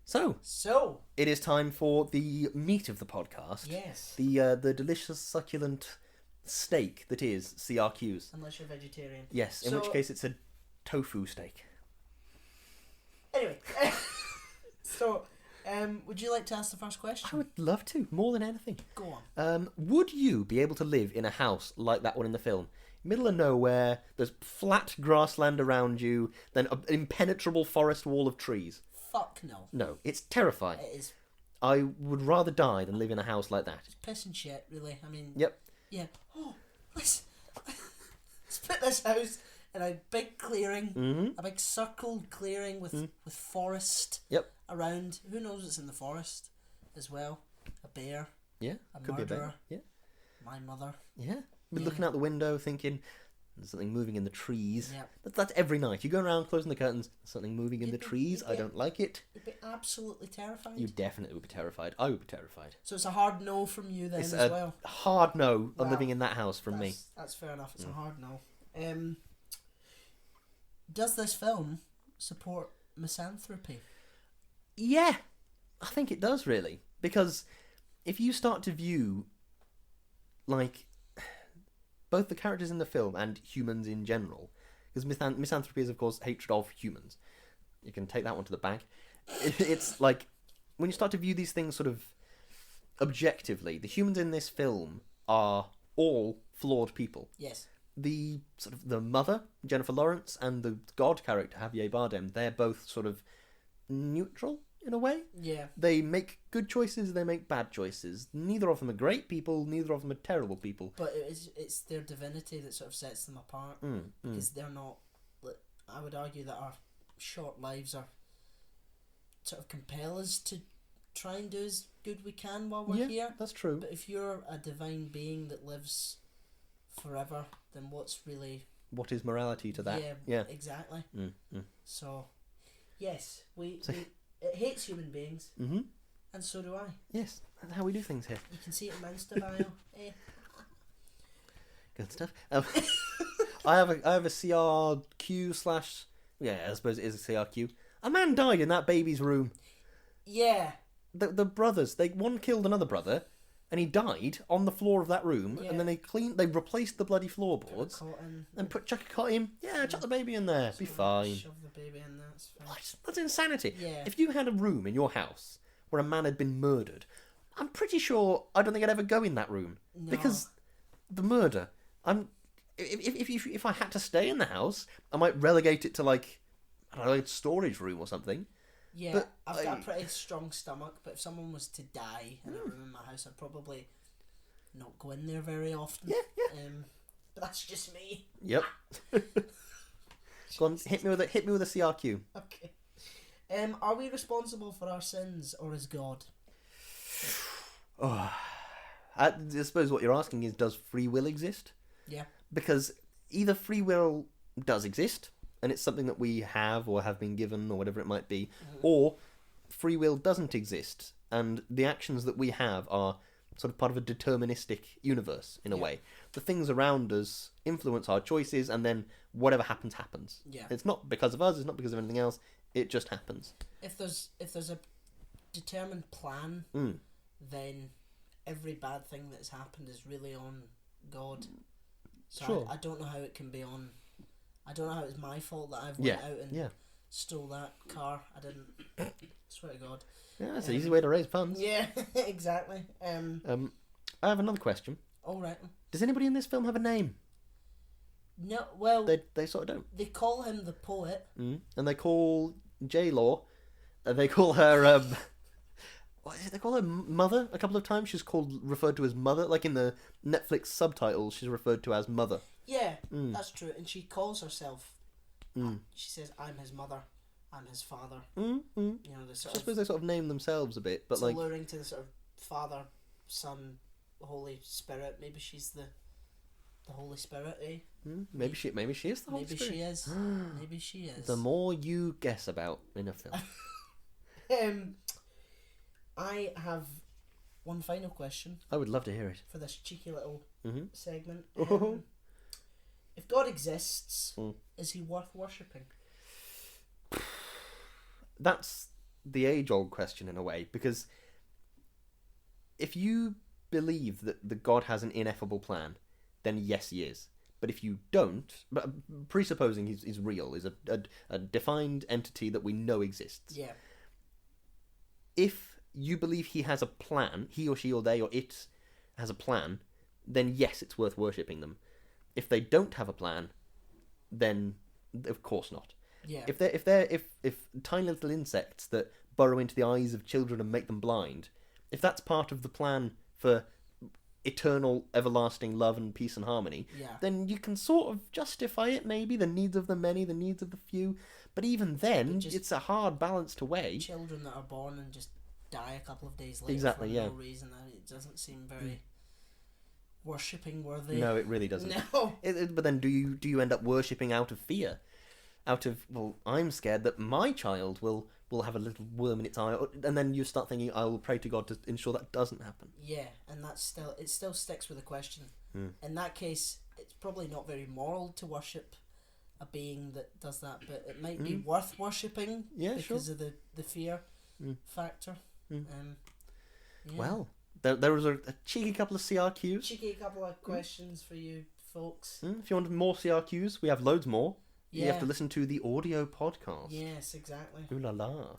So, it is time for the meat of the podcast. yes. The delicious, succulent steak that is CRQs. Unless you're vegetarian. Yes, in which case it's a tofu steak. Anyway, would you like to ask the first question? I would love to, more than anything. Go on. Would you be able to live in a house like that one in the film? Middle of nowhere, there's flat grassland around you, then an impenetrable forest wall of trees. Fuck no. No, it's terrifying. It is. I would rather die than live in a house like that. It's piss and shit, really. I mean... Yep. Yeah. Oh, let's put this house in a big clearing, a big circled clearing with forest around. Who knows what's in the forest as well? A bear. Yeah. A could murderer. be a bear. Yeah. My mother. Yeah. Looking out the window thinking... There's something moving in the trees. Yep. That's every night. You go around closing the curtains. There's something moving in the trees. I don't like it. You'd be absolutely terrified. You definitely would be terrified. I would be terrified. So it's a hard no from you then It's as well. Hard no on living in that house from me. That's fair enough. It's a hard no. Does this film support misanthropy? Yeah, I think it does really, because if you start to view like both the characters in the film and humans in general, because misanthropy is of course hatred of humans. You can take that one to the bank. It's like when you start to view these things sort of objectively, the humans in this film are all flawed people. Yes. The sort of the mother, Jennifer Lawrence, and the god character, Javier Bardem, they're both sort of neutral in a way. Yeah. They make good choices, they make bad choices. Neither of them are great people, neither of them are terrible people. But it's their divinity that sort of sets them apart. Because they're not... I would argue that our short lives are sort of compel us to try and do as good we can while we're here. That's true. But if you're a divine being that lives forever, then what's really... What is morality to that? Yeah. Exactly. So, yes, it hates human beings, and so do I. Yes, that's how we do things here. You can see it in my Insta bio. Good stuff. I have a CRQ / I suppose it is a CRQ. A man died in that baby's room. Yeah. The brothers, one killed another brother, and he died on the floor of that room. And then they replaced the bloody floorboards and chuck a cot in. Yeah, chuck the baby in there. Be fine. Shove the baby in there. It's fine. That's insanity. Yeah. If you had a room in your house where a man had been murdered, I'm pretty sure I don't think I'd ever go in that room because the murder. If I had to stay in the house, I might relegate it to like I don't know, a storage room or something. Yeah, but I've got a pretty strong stomach, but if someone was to die in a room in my house, I'd probably not go in there very often. Yeah. But that's just me. Yep. Go on, hit me with a CRQ. Okay. Are we responsible for our sins, or is God? I suppose what you're asking is, does free will exist? Yeah. Because either free will does exist, and it's something that we have or have been given or whatever it might be, or free will doesn't exist, and the actions that we have are sort of part of a deterministic universe in a way. The things around us influence our choices, and then whatever happens, happens. Yeah. It's not because of us, it's not because of anything else, it just happens. If there's a determined plan, then every bad thing that's happened is really on God. So sure. I don't know how it can be on... I don't know how it's my fault that I've went out and stole that car. I didn't. Swear to God. Yeah, that's an easy way to raise funds. Yeah, exactly. I have another question. All right. Does anybody in this film have a name? No, well... They sort of don't. They call him the poet. And they call J-Law, they call her... what is it? They call her Mother a couple of times. She's referred to as Mother. Like in the Netflix subtitles, she's referred to as Mother. Yeah, that's true. And she calls herself... She says, I'm his mother. I'm his father. You know, I suppose they sort of name themselves a bit, but it's like... alluring to the sort of Father, Son, Holy Spirit. Maybe she's the Holy Spirit, eh? Maybe she is the Holy Spirit. Maybe she is. Maybe she is. The more you guess about in a film. I have one final question. I would love to hear it. For this cheeky little segment. Oh. If God exists, is he worth worshipping? That's the age-old question in a way, because if you believe that the God has an ineffable plan, then yes, he is. But if you don't, but presupposing he's real, is a defined entity that we know exists. Yeah. If you believe he has a plan, he or she or they or it has a plan, then yes, it's worth worshipping them. If they don't have a plan, then of course not. Yeah. If tiny little insects that burrow into the eyes of children and make them blind, if that's part of the plan for eternal, everlasting love and peace and harmony, then you can sort of justify it, maybe, the needs of the many, the needs of the few. But even then, it's a hard balance to weigh. Children that are born and just die a couple of days later exactly, for no reason, it doesn't seem very worshipping worthy. No, it really doesn't. No. But then do you end up worshipping out of fear? Out of, well, I'm scared that my child will have a little worm in its eye, and then you start thinking, I will pray to God to ensure that doesn't happen. Yeah, and it still sticks with the question. In that case, it's probably not very moral to worship a being that does that, but it might be worth worshipping because of the fear factor. Well, there was a cheeky couple of CRQs. Cheeky couple of questions for you folks. If you want more CRQs, we have loads more. Yeah. You have to listen to the audio podcast. Yes, exactly. Ooh la la.